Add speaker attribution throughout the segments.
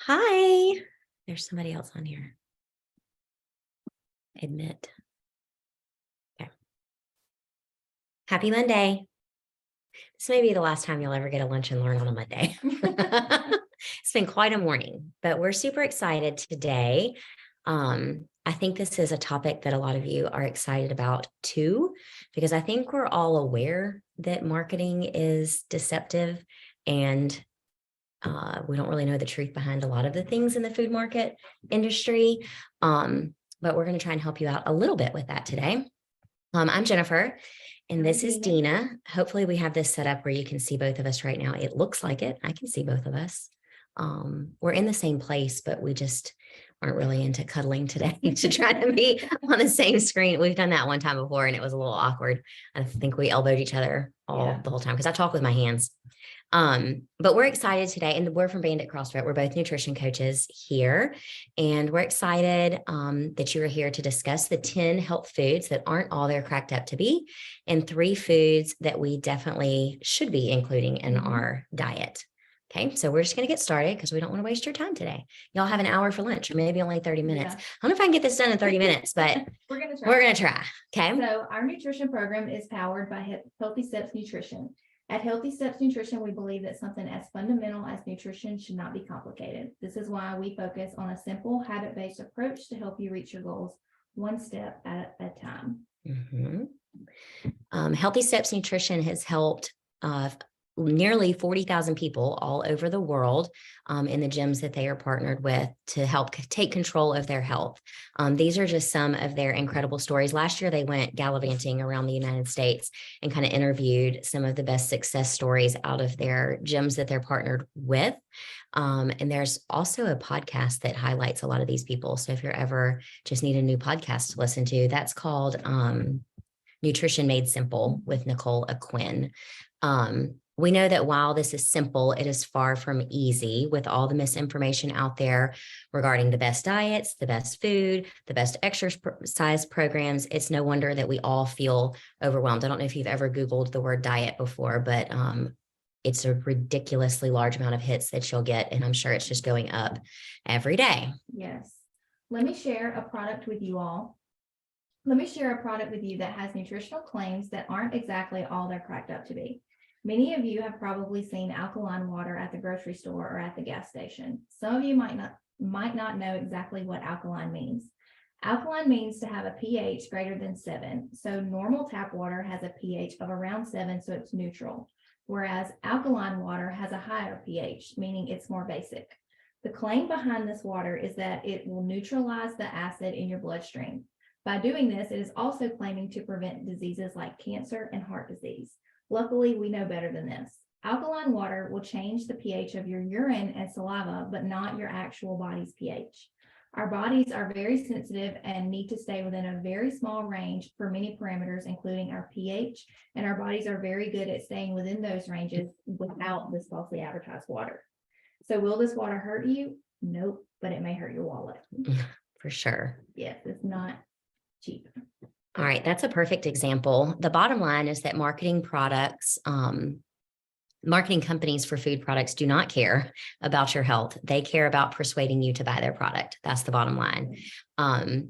Speaker 1: Hi. There's somebody else on here. Admit. Okay. Happy Monday. This may be the last time you'll ever get a lunch and learn on a Monday. It's been quite a morning, but we're super excited today. I think this is a topic that a lot of you are excited about too, because I think we're all aware that marketing is deceptive and we don't really know the truth behind a lot of the things in the food market industry. But we're going to try and help you out a little bit with that today. I'm Jennifer, and this is Dina. Hopefully we have this set up where you can see both of us right now. It looks like it. I can see both of us. We're in the same place, but we just aren't really into cuddling today to try to be on the same screen. We've done that one time before, and it was a little awkward. I think we elbowed each other the whole time because I talk with my hands. But we're excited today, and we're from Bandit CrossFit. We're both nutrition coaches here, and we're excited that you are here to discuss the 10 health foods that aren't all they're cracked up to be, and 3 foods that we definitely should be including in our diet. Okay, so we're just going to get started because we don't want to waste your time today. Y'all have an hour for lunch, or maybe only 30 minutes. Yeah. I don't know if I can get this done in 30 minutes, but we're going to try. Okay.
Speaker 2: So our nutrition program is powered by Healthy Steps Nutrition. At Healthy Steps Nutrition, we believe that something as fundamental as nutrition should not be complicated. This is why we focus on a simple, habit-based approach to help you reach your goals one step at a time.
Speaker 1: Healthy Steps Nutrition has helped nearly 40,000 people all over the world in the gyms that they are partnered with to help take control of their health. These are just some of their incredible stories. Last year, they went gallivanting around the United States and kind of interviewed some of the best success stories out of their gyms that they're partnered with. And there's also a podcast that highlights a lot of these people. So if you're ever just need a new podcast to listen to, that's called Nutrition Made Simple with Nicole Aquin. We know that while this is simple, it is far from easy with all the misinformation out there regarding the best diets, the best food, the best exercise programs. It's no wonder that we all feel overwhelmed. I don't know if you've ever Googled the word diet before, but it's a ridiculously large amount of hits that you'll get. And I'm sure it's just going up every day.
Speaker 2: Yes. Let me share a product with you all. Let me share a product with you that has nutritional claims that aren't exactly all they're cracked up to be. Many of you have probably seen alkaline water at the grocery store or at the gas station. Some of you might not know exactly what alkaline means. Alkaline means to have a pH greater than 7. So normal tap water has a pH of around 7, so it's neutral. Whereas alkaline water has a higher pH, meaning it's more basic. The claim behind this water is that it will neutralize the acid in your bloodstream. By doing this, it is also claiming to prevent diseases like cancer and heart disease. Luckily, we know better than this. Alkaline water will change the pH of your urine and saliva, but not your actual body's pH. Our bodies are very sensitive and need to stay within a very small range for many parameters, including our pH, and our bodies are very good at staying within those ranges without this falsely advertised water. So will this water hurt you? Nope, but it may hurt your wallet.
Speaker 1: For sure.
Speaker 2: Yes, it's not cheap.
Speaker 1: All right, that's a perfect example. The bottom line is that marketing companies for food products do not care about your health. They care about persuading you to buy their product. That's the bottom line.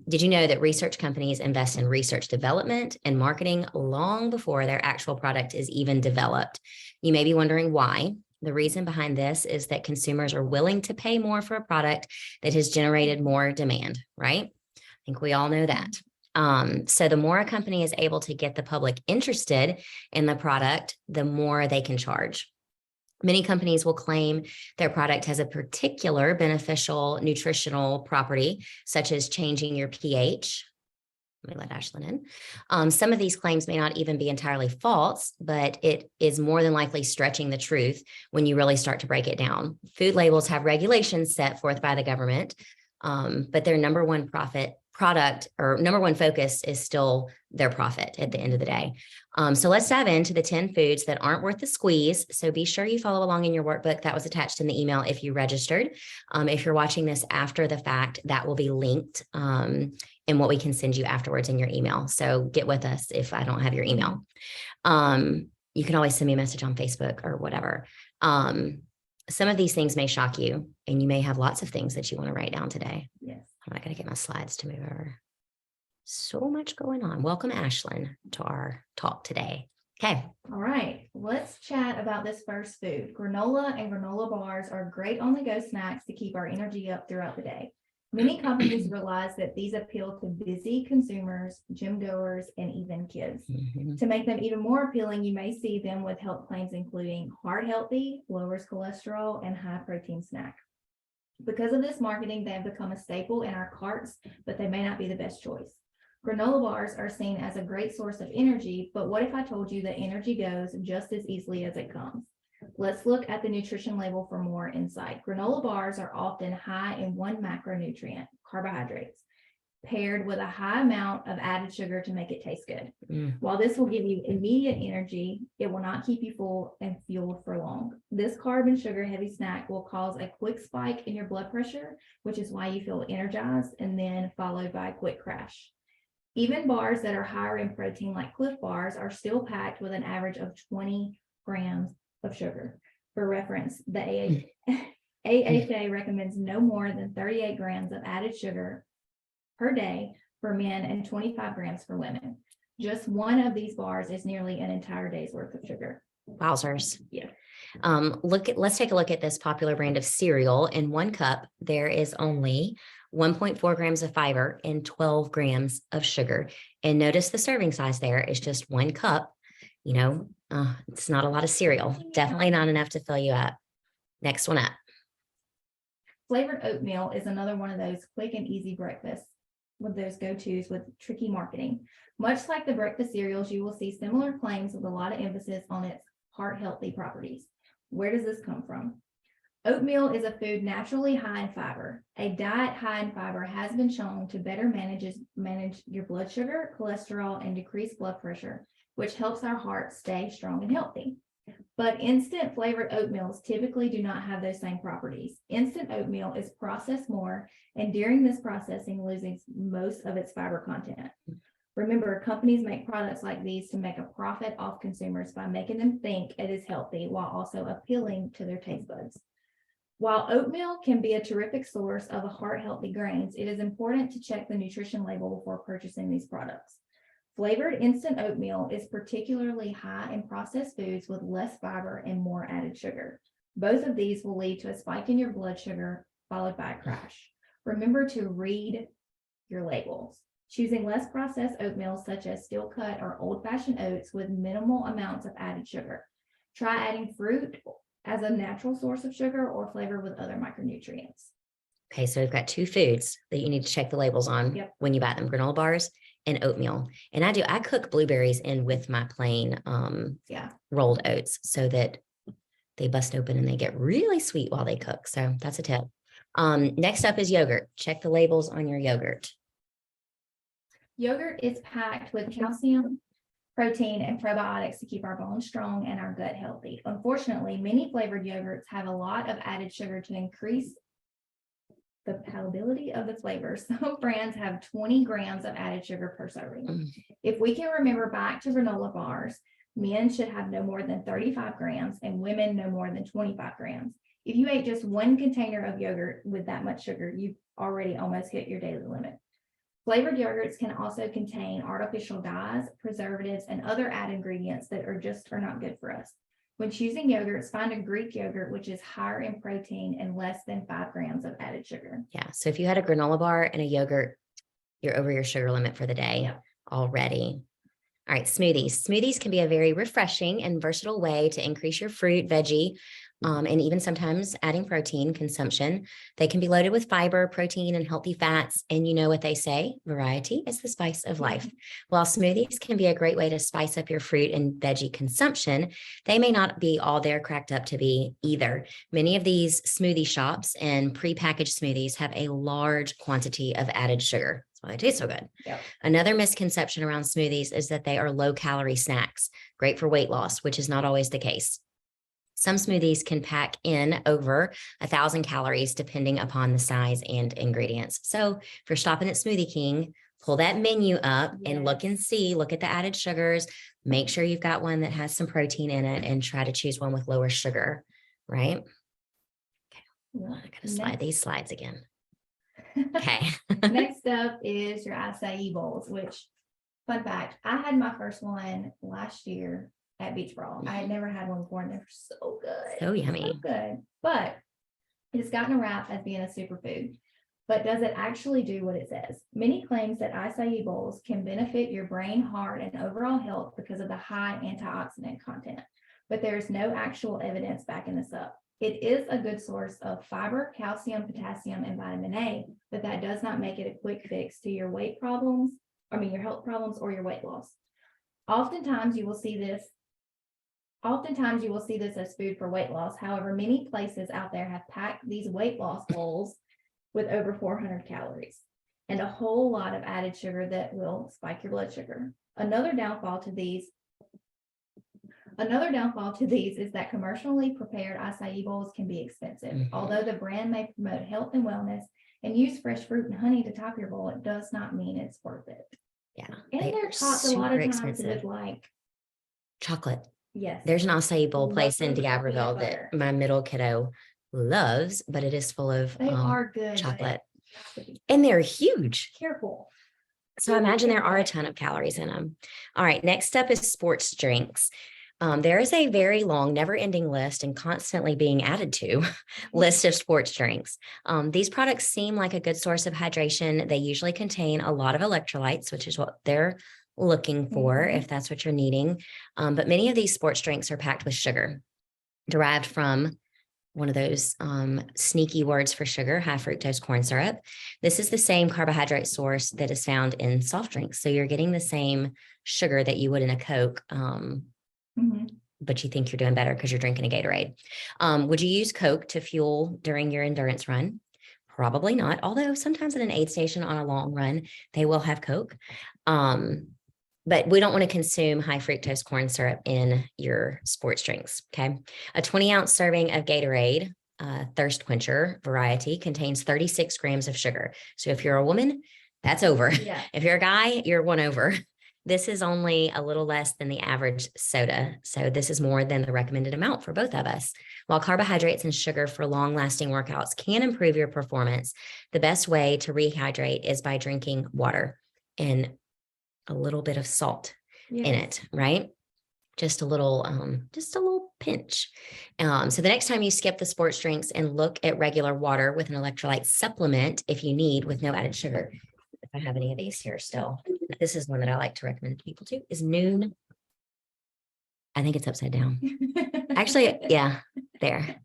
Speaker 1: Did you know that research companies invest in research development and marketing long before their actual product is even developed? You may be wondering why. The reason behind this is that consumers are willing to pay more for a product that has generated more demand, right? I think we all know that. So the more a company is able to get the public interested in the product, the more they can charge. Many companies will claim their product has a particular beneficial nutritional property, such as changing your pH. Let me let Ashlyn in. Some of these claims may not even be entirely false, but it is more than likely stretching the truth when you really start to break it down. Food labels have regulations set forth by the government, but their number one focus is still their profit at the end of the day. So let's dive into the 10 foods that aren't worth the squeeze. So be sure you follow along in your workbook that was attached in the email if you registered. If you're watching this after the fact, that will be linked in what we can send you afterwards in your email. So get with us if I don't have your email. You can always send me a message on Facebook or whatever. some of these things may shock you, and you may have lots of things that you want to write down today.
Speaker 2: Yes.
Speaker 1: I'm not going to get my slides to move over. So much going on. Welcome, Ashlyn, to our talk today. Okay.
Speaker 2: All right, let's chat about this first food. Granola and granola bars are great on-the-go snacks to keep our energy up throughout the day. Many companies realize that these appeal to busy consumers, gym goers, and even kids.
Speaker 1: Mhm.
Speaker 2: To make them even more appealing, you may see them with health claims including heart healthy, lowers cholesterol, and high protein snack. Because of this marketing, they have become a staple in our carts, but they may not be the best choice. Granola bars are seen as a great source of energy, but what if I told you that energy goes just as easily as it comes? Let's look at the nutrition label for more insight. Granola bars are often high in one macronutrient, carbohydrates, paired with a high amount of added sugar to make it taste good. While this will give you immediate energy, it will not keep you full and fueled for long. This carb and sugar heavy snack will cause a quick spike in your blood pressure, which is why you feel energized and then followed by a quick crash. Even bars that are higher in protein like Cliff bars are still packed with an average of 20 grams of sugar. For reference, the AHA recommends no more than 38 grams of added sugar per day for men and 25 grams for women. Just one of these bars is nearly an entire day's worth of sugar.
Speaker 1: Wowzers.
Speaker 2: Yeah.
Speaker 1: Let's take a look at this popular brand of cereal. In one cup, there is only 1.4 grams of fiber and 12 grams of sugar. And notice the serving size there is just 1 cup. It's not a lot of cereal. Definitely not enough to fill you up. Next one up.
Speaker 2: Flavored oatmeal is another one of those quick and easy breakfasts with those go-tos with tricky marketing. Much like the breakfast cereals, you will see similar claims with a lot of emphasis on its heart healthy properties. Where does this come from? Oatmeal is a food naturally high in fiber. A diet high in fiber has been shown to better manage your blood sugar, cholesterol, and decrease blood pressure, which helps our heart stay strong and healthy. But instant flavored oatmeals typically do not have those same properties. Instant oatmeal is processed more, and during this processing loses most of its fiber content. Remember, companies make products like these to make a profit off consumers by making them think it is healthy while also appealing to their taste buds. While oatmeal can be a terrific source of heart-healthy grains, it is important to check the nutrition label before purchasing these products. Flavored instant oatmeal is particularly high in processed foods with less fiber and more added sugar. Both of these will lead to a spike in your blood sugar followed by a crash. Remember to read your labels. Choosing less processed oatmeal such as steel cut or old-fashioned oats with minimal amounts of added sugar. Try adding fruit as a natural source of sugar or flavor with other micronutrients.
Speaker 1: Okay, so we've got 2 foods that you need to check the labels on when you buy them, granola bars and oatmeal. And I cook blueberries in with my plain rolled oats so that they bust open and they get really sweet while they cook. So that's a tip. Next up is yogurt. Check the labels on your yogurt.
Speaker 2: Yogurt is packed with calcium, protein, and probiotics to keep our bones strong and our gut healthy. Unfortunately, many flavored yogurts have a lot of added sugar to increase the palatability of the flavors. Some brands have 20 grams of added sugar per serving. If we can remember back to granola bars, men should have no more than 35 grams and women no more than 25 grams. If you ate just 1 container of yogurt with that much sugar, you've already almost hit your daily limit. Flavored yogurts can also contain artificial dyes, preservatives, and other added ingredients that are not good for us. When choosing yogurts, find a Greek yogurt, which is higher in protein and less than 5 grams of added sugar.
Speaker 1: Yeah. So if you had a granola bar and a yogurt, you're over your sugar limit for the day already. All right. Smoothies. Smoothies can be a very refreshing and versatile way to increase your fruit, veggie, and even sometimes adding protein consumption. They can be loaded with fiber, protein, and healthy fats. And you know what they say, variety is the spice of life. While smoothies can be a great way to spice up your fruit and veggie consumption, they may not be all they're cracked up to be either. Many of these smoothie shops and prepackaged smoothies have a large quantity of added sugar. That's why they taste so good. Another misconception around smoothies is that they are low-calorie snacks, great for weight loss, which is not always the case. Some smoothies can pack in over 1,000 calories depending upon the size and ingredients. So if you're stopping at Smoothie King, pull that menu up and look at the added sugars, make sure you've got one that has some protein in it and try to choose one with lower sugar, right? I gotta slide these slides again.
Speaker 2: Next-
Speaker 1: Okay.
Speaker 2: Next up is your acai bowls, which, fun fact, I had my first one last year at Beach Brawl. I had never had one before and they're so good.
Speaker 1: So yummy.
Speaker 2: So good. But it's gotten a rap as being a superfood. But does it actually do what it says? Many claims that acai bowls can benefit your brain, heart, and overall health because of the high antioxidant content. But there's no actual evidence backing this up. It is a good source of fiber, calcium, potassium, and vitamin A, but that does not make it a quick fix to your weight problems, your health problems or your weight loss. Oftentimes you will see this as food for weight loss. However, many places out there have packed these weight loss bowls with over 400 calories and a whole lot of added sugar that will spike your blood sugar. Another downfall to these is that commercially prepared acai bowls can be expensive.
Speaker 1: Mhm.
Speaker 2: Although the brand may promote health and wellness and use fresh fruit and honey to top your bowl, it does not mean it's worth it.
Speaker 1: Yeah.
Speaker 2: And
Speaker 1: they
Speaker 2: they're
Speaker 1: are
Speaker 2: topped a lot of
Speaker 1: super
Speaker 2: times
Speaker 1: expensive.
Speaker 2: with like,
Speaker 1: Chocolate.
Speaker 2: yes.
Speaker 1: There's an acai bowl
Speaker 2: Love
Speaker 1: place in
Speaker 2: those chocolate
Speaker 1: D'Aberville
Speaker 2: butter.
Speaker 1: that my middle kiddo loves, but it is full of
Speaker 2: They are good. but
Speaker 1: chocolate.
Speaker 2: you have to be
Speaker 1: And they're huge.
Speaker 2: careful.
Speaker 1: So I imagine there are a ton of calories in them. All right, next up is sports drinks. There is a very long, never-ending list and constantly being added to list of sports drinks. These products seem like a good source of hydration. They usually contain a lot of electrolytes, which is what they're looking for
Speaker 2: Mhm.
Speaker 1: if that's what you're needing. But many of these sports drinks are packed with sugar, derived from one of those sneaky words for sugar, high fructose corn syrup. This is the same carbohydrate source that is found in soft drinks. So you're getting the same sugar that you would in a Coke,
Speaker 2: Mhm.
Speaker 1: but you think you're doing better because you're drinking a Gatorade. Would you use Coke to fuel during your endurance run? Probably not. Although sometimes at an aid station on a long run, they will have Coke. But we don't want to consume high fructose corn syrup in your sports drinks. Okay. A 20-ounce serving of Gatorade, thirst quencher variety, contains 36 grams of sugar. So if you're a woman, that's over.
Speaker 2: Yeah.
Speaker 1: If you're a guy, you're one over. This is only a little less than the average soda. So this is more than the recommended amount for both of us. While carbohydrates and sugar for long-lasting workouts can improve your performance, the best way to rehydrate is by drinking water and a little bit of salt in
Speaker 2: Yes.
Speaker 1: it, right? Just a little pinch. So the next time you skip the sports drinks and look at regular water with an electrolyte supplement, if you need, with no added sugar. If I have any of these here still, this is one that I like to recommend to people too, is Noon. I think it's upside down. Actually, yeah, there.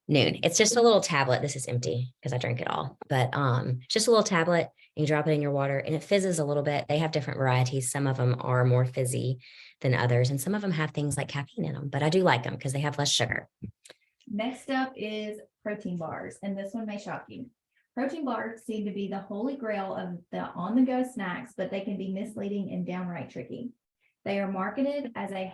Speaker 1: Noon. It's just a little tablet. This is empty because I drank it all, but it's just a little tablet. And you drop it in your water and it fizzes a little bit. They have different varieties. Some of them are more fizzy than others, and some of them have things like caffeine in them, but I do like them because they have less sugar.
Speaker 2: Next up is protein bars, and this one may shock you. Protein bars seem to be the holy grail of the on-the-go snacks, but they can be misleading and downright tricky. They are marketed as a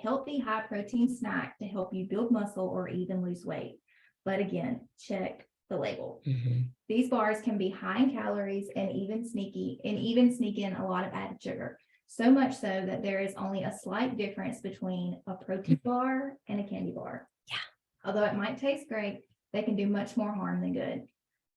Speaker 2: healthy, high-protein snack to help you build muscle or even lose weight. But again, check the label.
Speaker 1: Mhm.
Speaker 2: These bars can be high in calories and even sneak in a lot of added sugar. So much so that there is only a slight difference between a protein bar and a candy bar.
Speaker 1: Yeah.
Speaker 2: Although it might taste great, they can do much more harm than good.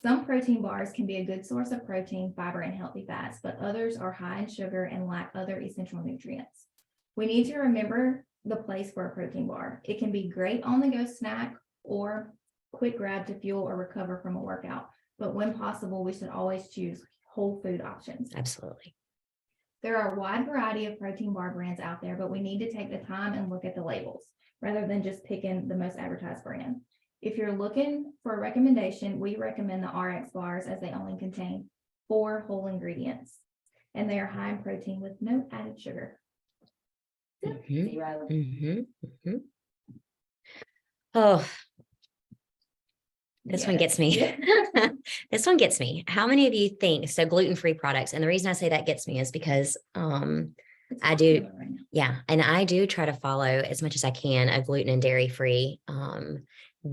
Speaker 2: Some protein bars can be a good source of protein, fiber, and healthy fats, but others are high in sugar and lack other essential nutrients. We need to remember the place for a protein bar. It can be great on-the-go snack or quick grab to fuel or recover from a workout. But when possible, we should always choose whole food options.
Speaker 1: Absolutely.
Speaker 2: There are a wide variety of protein bar brands out there, but we need to take the time and look at the labels rather than just picking the most advertised brand. If you're looking for a recommendation, we recommend the RX bars as they only contain 4 whole ingredients and they are high in protein with no added sugar.
Speaker 1: Mhm.
Speaker 2: 0.
Speaker 1: Oh, this one gets me.
Speaker 2: Yeah.
Speaker 1: This one gets me. How many of you think so? Gluten-free products, and the reason I say that gets me is because
Speaker 2: It's
Speaker 1: I do.
Speaker 2: popular right now.
Speaker 1: Yeah, and I do try to follow as much as I can a gluten and dairy-free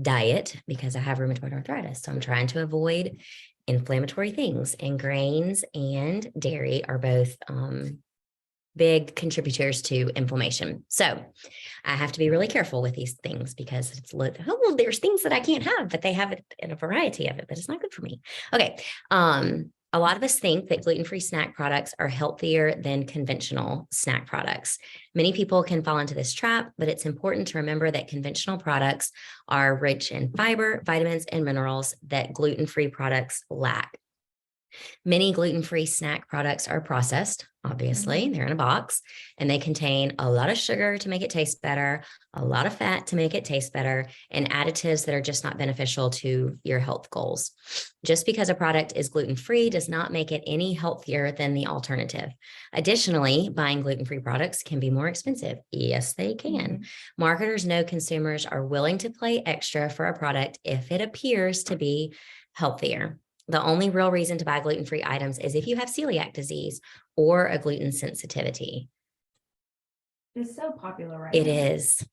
Speaker 1: diet because I have rheumatoid arthritis. So I'm trying to avoid inflammatory things, and grains and dairy are both big contributors to inflammation. So I have to be really careful with these things because it's well, there's things that I can't have, but they have it in a variety of it, but it's not good for me. Okay. A lot of us think that gluten-free snack products are healthier than conventional snack products. Many people can fall into this trap, but it's important to remember that conventional products are rich in fiber, vitamins, and minerals that gluten-free products lack. Many gluten-free snack products are processed, obviously, they're in a box, and they contain a lot of sugar to make it taste better, a lot of fat to make it taste better, and additives that are just not beneficial to your health goals. Just because a product is gluten-free does not make it any healthier than the alternative. Additionally, buying gluten-free products can be more expensive. Yes, they can. Marketers know consumers are willing to pay extra for a product if it appears to be healthier. The only real reason to buy gluten-free items is if you have celiac disease or a gluten sensitivity.
Speaker 2: It's so popular right
Speaker 1: It
Speaker 2: now.
Speaker 1: is,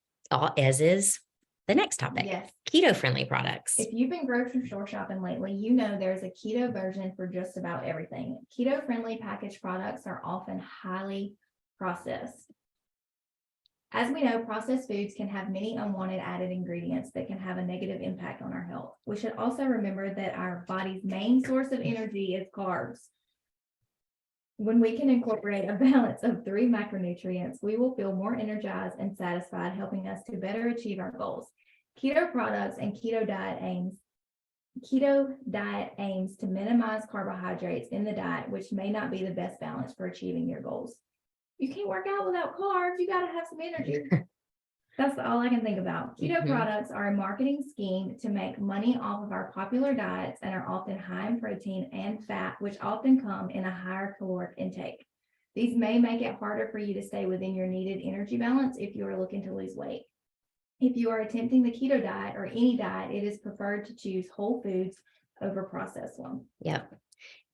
Speaker 1: as is the next topic.
Speaker 2: Yes.
Speaker 1: Keto-friendly products.
Speaker 2: If you've been grocery store shopping lately, you know there's a keto version for just about everything. Keto-friendly packaged products are often highly processed. As we know, processed foods can have many unwanted added ingredients that can have a negative impact on our health. We should also remember that our body's main source of energy is carbs. When we can incorporate a balance of 3 macronutrients, we will feel more energized and satisfied, helping us to better achieve our goals. Keto products and keto diet aims to minimize carbohydrates in the diet, which may not be the best balance for achieving your goals. You can't work out without carbs. You got to have some energy. That's all I can think about. Keto products are a marketing scheme to make money off of our popular diets and are often high in protein and fat, which often come in a higher caloric intake. These may make it harder for you to stay within your needed energy balance if you are looking to lose weight. If you are attempting the keto diet or any diet, it is preferred to choose whole foods over processed ones.
Speaker 1: Yep.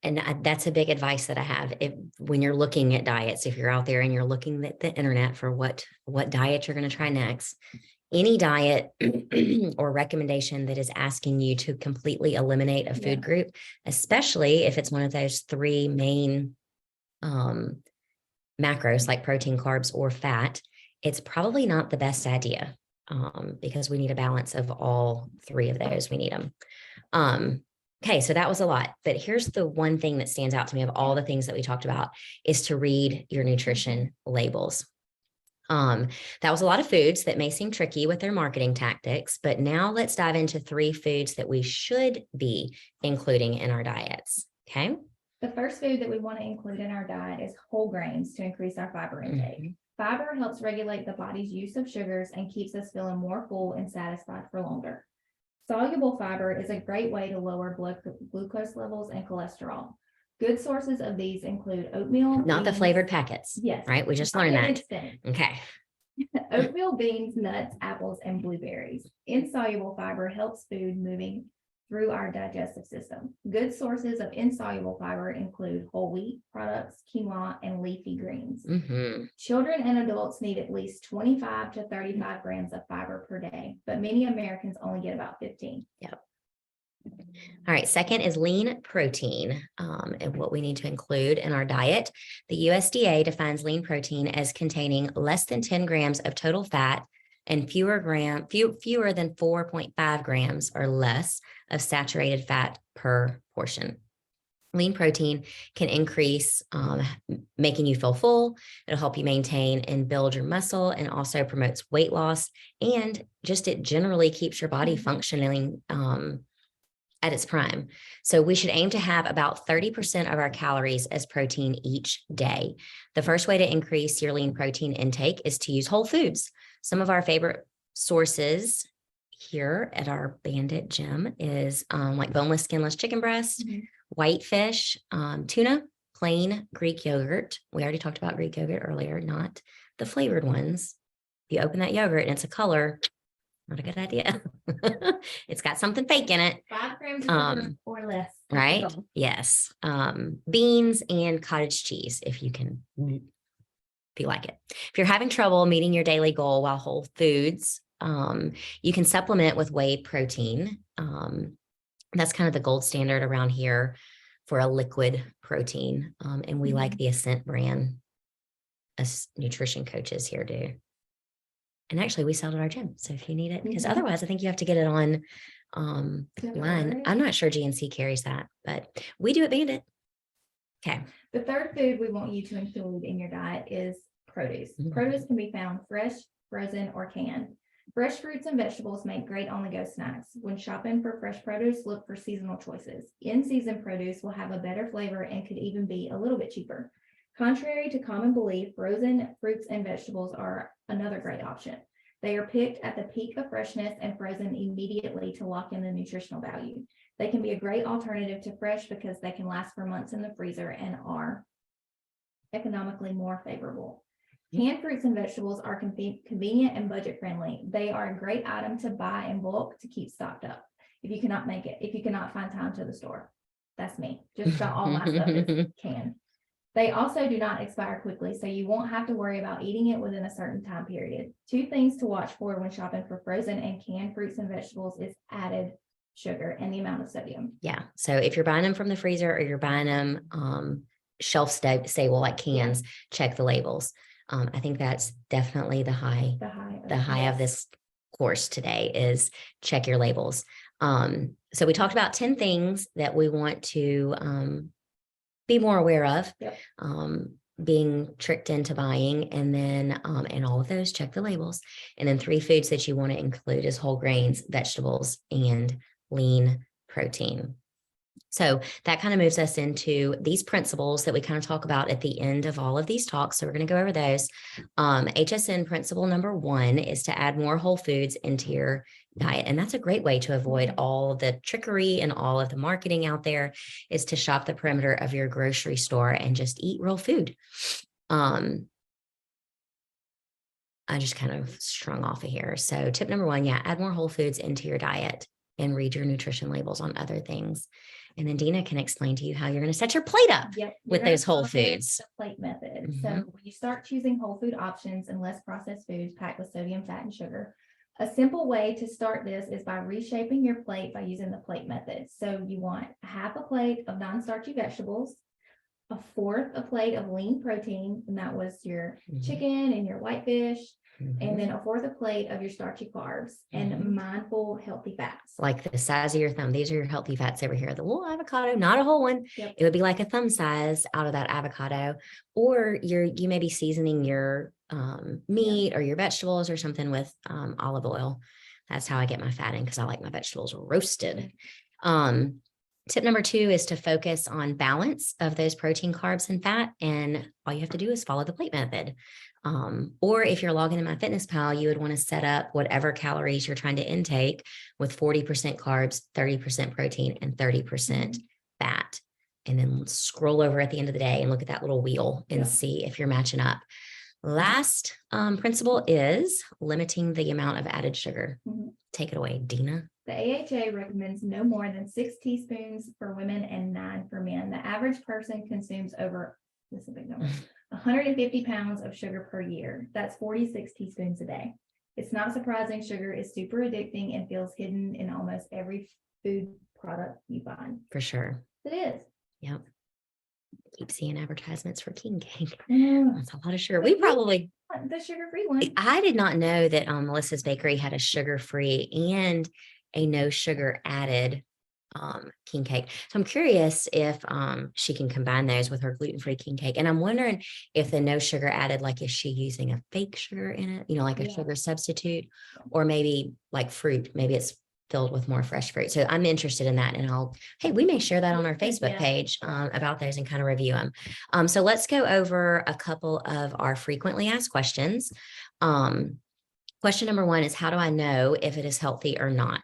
Speaker 1: And that's a big advice that I have. When you're looking at diets, if you're out there and you're looking at the internet for what diet you're going to try next, any diet or recommendation that is asking you to completely eliminate a food group, especially if it's one of those 3 main macros like protein, carbs, or fat, it's probably not the best idea because we need a balance of all 3 of those. We need them. Okay, so that was a lot, but here's the one thing that stands out to me of all the things that we talked about is to read your nutrition labels. That was a lot of foods that may seem tricky with their marketing tactics, but now let's dive into 3 foods that we should be including in our diets. Okay.
Speaker 2: The first food that we want to include in our diet is whole grains to increase our fiber intake. Fiber helps regulate the body's use of sugars and keeps us feeling more full and satisfied for longer. Soluble fiber is a great way to lower blood glucose levels and cholesterol. Good sources of these include oatmeal.
Speaker 1: Not the flavored packets.
Speaker 2: Yes.
Speaker 1: Right. We just learned that. Okay.
Speaker 2: Oatmeal, beans, nuts, apples, and blueberries. Insoluble fiber helps food moving through our digestive system. Good sources of insoluble fiber include whole wheat products, quinoa, and leafy greens. Children and adults need at least 25 to 35 grams of fiber per day, but many Americans only get about 15.
Speaker 1: Yep. All right. Second is lean protein and what we need to include in our diet. The USDA defines lean protein as containing less than 10 grams of total fat and fewer than 4.5 grams or less of saturated fat per portion. Lean protein can increase making you feel full. It'll help you maintain and build your muscle and also promotes weight loss. And just it generally keeps your body functioning at its prime. So we should aim to have about 30% of our calories as protein each day. The first way to increase your lean protein intake is to use whole foods. Some of our favorite sources here at our Bandit Gym is like boneless, skinless chicken breast, white fish, tuna, plain Greek yogurt. We already talked about Greek yogurt earlier, not the flavored ones. If you open that yogurt and it's a color, not a good idea. It's got something fake in it.
Speaker 2: 5 grams of sugar or less.
Speaker 1: Right? Yes. Beans and cottage cheese, if you like it. If you're having trouble meeting your daily goal while whole foods, you can supplement with whey protein. That's kind of the gold standard around here for a liquid protein. And we like the Ascent brand. us nutrition coaches here do. And actually, we sell it at our gym. So if you need it, because
Speaker 2: Mhm.
Speaker 1: otherwise, I think you have to get it on
Speaker 2: To
Speaker 1: line.
Speaker 2: order it.
Speaker 1: I'm not sure GNC carries that, but we do at Bandit. Okay.
Speaker 2: The third food we want you to include in your diet is produce. Produce can be found fresh, frozen, or canned. Fresh fruits and vegetables make great on-the-go snacks. When shopping for fresh produce, look for seasonal choices. In-season produce will have a better flavor and could even be a little bit cheaper. Contrary to common belief, frozen fruits and vegetables are another great option. They are picked at the peak of freshness and frozen immediately to lock in the nutritional value. They can be a great alternative to fresh because they can last for months in the freezer and are economically more favorable. Canned fruits and vegetables are convenient and budget friendly. They are a great item to buy in bulk to keep stocked up. If you cannot find time to the store, that's me. Just about all my stuff is canned. They also do not expire quickly, so you won't have to worry about eating it within a certain time period. 2 things to watch for when shopping for frozen and canned fruits and vegetables is added sugar and the amount of sodium.
Speaker 1: Yeah. So if you're buying them from the freezer or you're buying them shelf stable like cans, check the labels. I think that's definitely the high of this course today is check your labels. So we talked about 10 things that we want to be more aware of, being tricked into buying, and then and all of those, check the labels. And then 3 foods that you want to include is whole grains, vegetables, and lean protein. So that kind of moves us into these principles that we kind of talk about at the end of all of these talks. So we're going to go over those. HSN principle number 1 is to add more whole foods into your diet. And that's a great way to avoid all the trickery and all of the marketing out there, is to shop the perimeter of your grocery store and just eat real food. I just kind of strung off of here. So tip number 1, add more whole foods into your diet and read your nutrition labels on other things. And then Dina can explain to you how you're going to set your plate up with those whole foods.
Speaker 2: The plate method. So when you start choosing whole food options and less processed foods packed with sodium, fat, and sugar, a simple way to start this is by reshaping your plate by using the plate method. So you want half a plate of non-starchy vegetables, a fourth a plate of lean protein, and that was your chicken and your white fish, and then a fourth a plate of your starchy carbs and mindful healthy fats.
Speaker 1: Like the size of your thumb. These are your healthy fats over here. The little avocado, not a whole one.
Speaker 2: Yep.
Speaker 1: It would be like a thumb size out of that avocado. Or you may be seasoning your meat or your vegetables or something with olive oil. That's how I get my fat in, because I like my vegetables roasted. Tip number 2 is to focus on balance of those protein, carbs, and fat. And all you have to do is follow the plate method. Or if you're logging in MyFitnessPal, you would want to set up whatever calories you're trying to intake with 40% carbs, 30% protein, and 30% fat. And then scroll over at the end of the day and look at that little wheel and see if you're matching up. Last principle is limiting the amount of added sugar. Take it away, Dina.
Speaker 2: The AHA recommends no more than 6 teaspoons for women and 9 for men. The average person consumes over, this is a big number, 150 pounds of sugar per year. That's 46 teaspoons a day. It's not surprising sugar is super addicting and feels hidden in almost every food product you find.
Speaker 1: For sure.
Speaker 2: It is.
Speaker 1: Yep. Keep seeing advertisements for king cake.
Speaker 2: Yeah.
Speaker 1: That's a lot of sugar. We probably
Speaker 2: the sugar-free one.
Speaker 1: I did not know that Melissa's Bakery had a sugar-free and a no sugar added king cake. So I'm curious if she can combine those with her gluten-free king cake. And I'm wondering if the no sugar added, like, is she using a fake sugar in it, like a sugar substitute, or maybe like fruit, maybe it's filled with more fresh fruit. So I'm interested in that. And we may share that on our Facebook page about those and kind of review them. So let's go over a couple of our frequently asked questions. Question number 1 is, how do I know if it is healthy or not?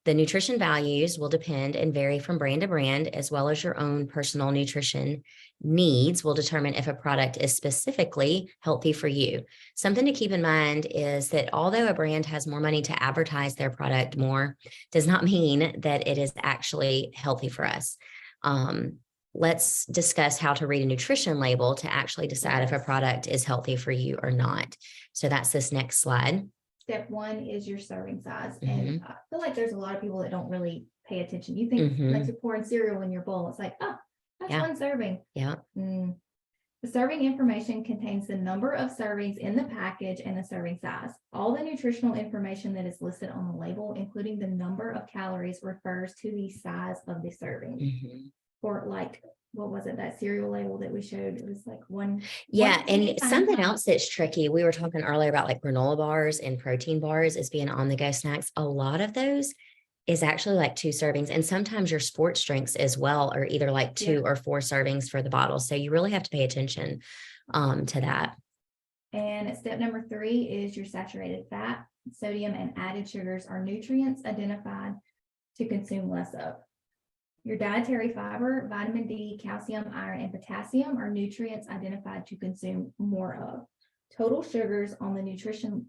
Speaker 1: The nutrition values will depend and vary from brand to brand, as well as your own personal nutrition needs will determine if a product is specifically healthy for you. Something to keep in mind is that although a brand has more money to advertise their product more, does not mean that it is actually healthy for us. Let's discuss how to read a nutrition label to actually decide if a product is healthy for you or not. So that's this next slide.
Speaker 2: Step 1 is your serving size. And I feel like there's a lot of people that don't really pay attention. You think like you're pouring cereal in your bowl. It's like, oh, that's 1 serving.
Speaker 1: Yeah.
Speaker 2: The serving information contains the number of servings in the package and the serving size. All the nutritional information that is listed on the label, including the number of calories, refers to the size of the serving.
Speaker 1: Mhm.
Speaker 2: For like, what was it, that cereal label that we showed? It was like one.
Speaker 1: Yeah,
Speaker 2: one teeny
Speaker 1: and
Speaker 2: tiny
Speaker 1: something
Speaker 2: amount.
Speaker 1: else that's tricky, we were talking earlier about like granola bars and protein bars as being on the go snacks. A lot of those is actually like 2 servings. And sometimes your sports drinks as well are either like 2 or 4 servings for the bottle. So you really have to pay attention to that.
Speaker 2: And step number 3 is your saturated fat, sodium, and added sugars are nutrients identified to consume less of. Your dietary fiber, vitamin D, calcium, iron, and potassium are nutrients identified to consume more of. Total sugars on the nutrition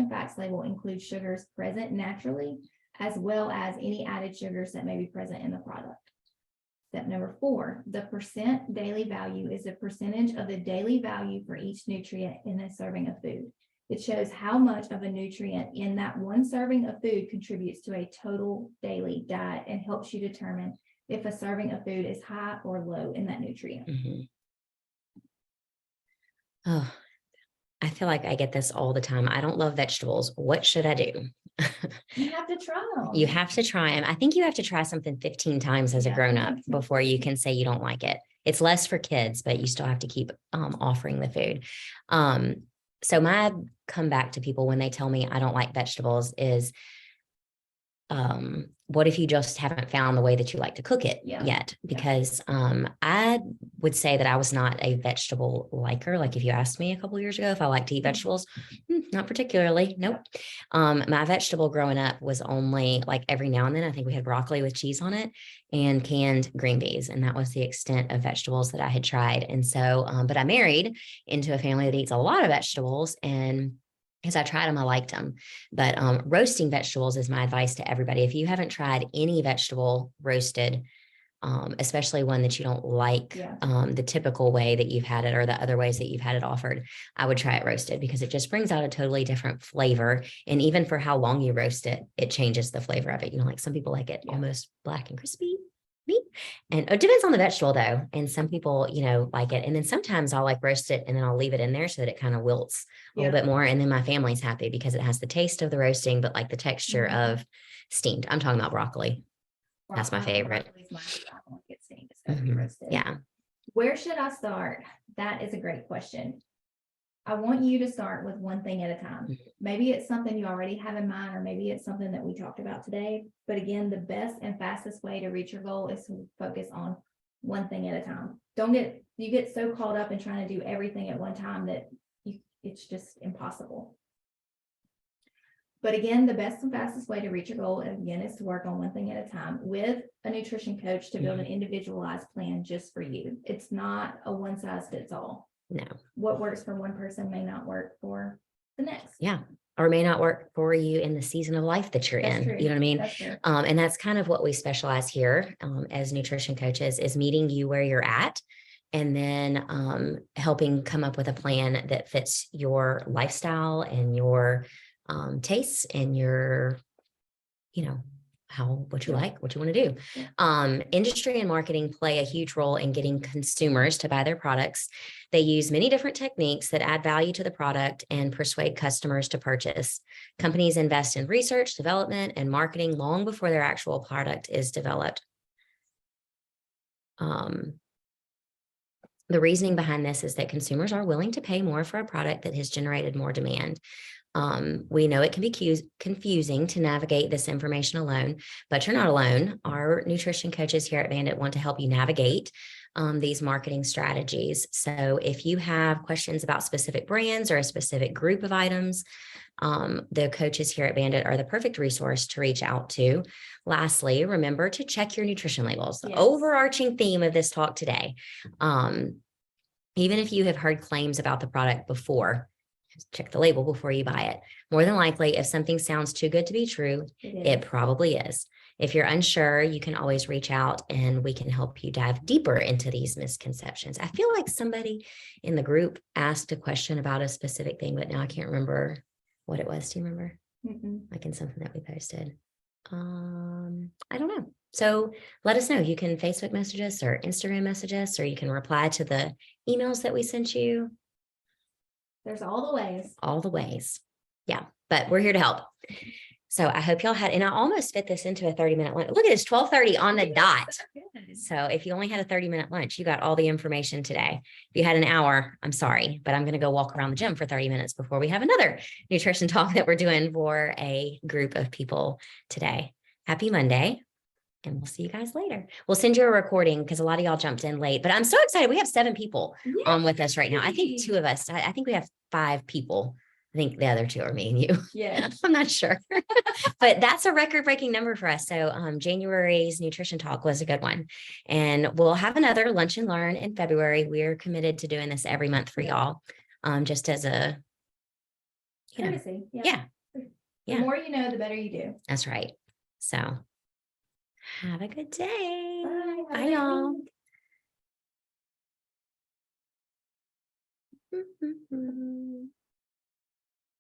Speaker 2: facts label include sugars present naturally, as well as any added sugars that may be present in the product. Step number 4, the percent daily value is the percentage of the daily value for each nutrient in a serving of food. It shows how much of a nutrient in that one serving of food contributes to a total daily diet and helps you determine if a serving of food is high or low in that nutrient.
Speaker 1: Mhm. Oh, I feel like I get this all the time. I don't love vegetables. What should I do?
Speaker 2: You have to try them.
Speaker 1: You have to try them. I think you have to try something 15 times as a
Speaker 2: Yeah, I
Speaker 1: grown-up
Speaker 2: think so.
Speaker 1: before you can say you don't like it. It's less for kids, but you still have to keep offering the food. So my comeback to people when they tell me I don't like vegetables is, what if you just haven't found the way that you like to cook it yet? Because I would say that I was not a vegetable liker. Like if you asked me a couple of years ago if I like to eat vegetables, not particularly. Nope. My vegetable growing up was only like every now and then, I think we had broccoli with cheese on it and canned green beans. And that was the extent of vegetables that I had tried. And so, but I married into a family that eats a lot of vegetables, and as I tried them, I liked them. But roasting vegetables is my advice to everybody. If you haven't tried any vegetable roasted, especially one that you don't like the typical way that you've had it or the other ways that you've had it offered, I would try it roasted because it just brings out a totally different flavor. And even for how long you roast it, it changes the flavor of it. You know, like some people like it almost black and crispy. And it depends on the vegetable though. And some people, you know, like it. And then sometimes I'll like roast it and then I'll leave it in there so that it kind of wilts a little bit more. And then my family's happy because it has the taste of the roasting, but like the texture of steamed. I'm talking about broccoli. That's my favorite. Yeah.
Speaker 2: Where should I start? That is a great question. I want you to start with one thing at a time. Maybe it's something you already have in mind, or maybe it's something that we talked about today. But again, the best and fastest way to reach your goal is to focus on one thing at a time. You get so caught up in trying to do everything at one time that it's just impossible. But again, the best and fastest way to reach your goal, again, is to work on one thing at a time with a nutrition coach to build an individualized plan just for you. It's not a one size fits all.
Speaker 1: No.
Speaker 2: What works for one person may not work for the next.
Speaker 1: Yeah. Or may not work for you in the season of life that you're in.
Speaker 2: True.
Speaker 1: You know what I mean?
Speaker 2: That's true.
Speaker 1: And that's kind of what we specialize here as nutrition coaches, is meeting you where you're at and then helping come up with a plan that fits your lifestyle and your tastes and your, you know, what you like, what you want to do. Industry and marketing play a huge role in getting consumers to buy their products. They use many different techniques that add value to the product and persuade customers to purchase. Companies invest in research, development, and marketing long before their actual product is developed. The reasoning behind this is that consumers are willing to pay more for a product that has generated more demand. We know it can be confusing to navigate this information alone, but you're not alone. Our nutrition coaches here at Bandit want to help you navigate these marketing strategies. So if you have questions about specific brands or a specific group of items, the coaches here at Bandit are the perfect resource to reach out to. Lastly, remember to check your nutrition labels. The overarching theme of this talk today. Even if you have heard claims about the product before, check the label before you buy it. More than likely, if something sounds too good to be true, it probably is. If you're unsure, you can always reach out and we can help you dive deeper into these misconceptions. I feel like somebody in the group asked a question about a specific thing, but now I can't remember what it was. Do you remember? Like in something that we posted. I don't know. So let us know. You can Facebook message us or Instagram message us, or you can reply to the emails that we sent you,
Speaker 2: There's all the ways.
Speaker 1: all the ways. Yeah, but we're here to help. So I hope y'all had, and I almost fit this into a 30-minute lunch. Look at it's 12:30 on the dot. So if you only had a 30-minute lunch, you got all the information today. If you had an hour, I'm sorry, but I'm going to go walk around the gym for 30 minutes before we have another nutrition talk that we're doing for a group of people today. Happy Monday. And we'll see you guys later. We'll send you a recording because a lot of y'all jumped in late, but I'm so excited. We have 7 people on with us right now. I think 2 of us, I think we have 5 people. I think the other 2 are me and you.
Speaker 2: Yeah.
Speaker 1: I'm not sure, but that's a record-breaking number for us. So January's nutrition talk was a good one. And we'll have another lunch and learn in February. We're committed to doing this every month for y'all. Just as a,
Speaker 2: Courtesy.
Speaker 1: yeah.
Speaker 2: The
Speaker 1: Yeah.
Speaker 2: more you know, the better you do.
Speaker 1: That's right. So have a good day.
Speaker 2: Bye. Have a
Speaker 1: Bye,
Speaker 2: great
Speaker 1: y'all.
Speaker 2: week.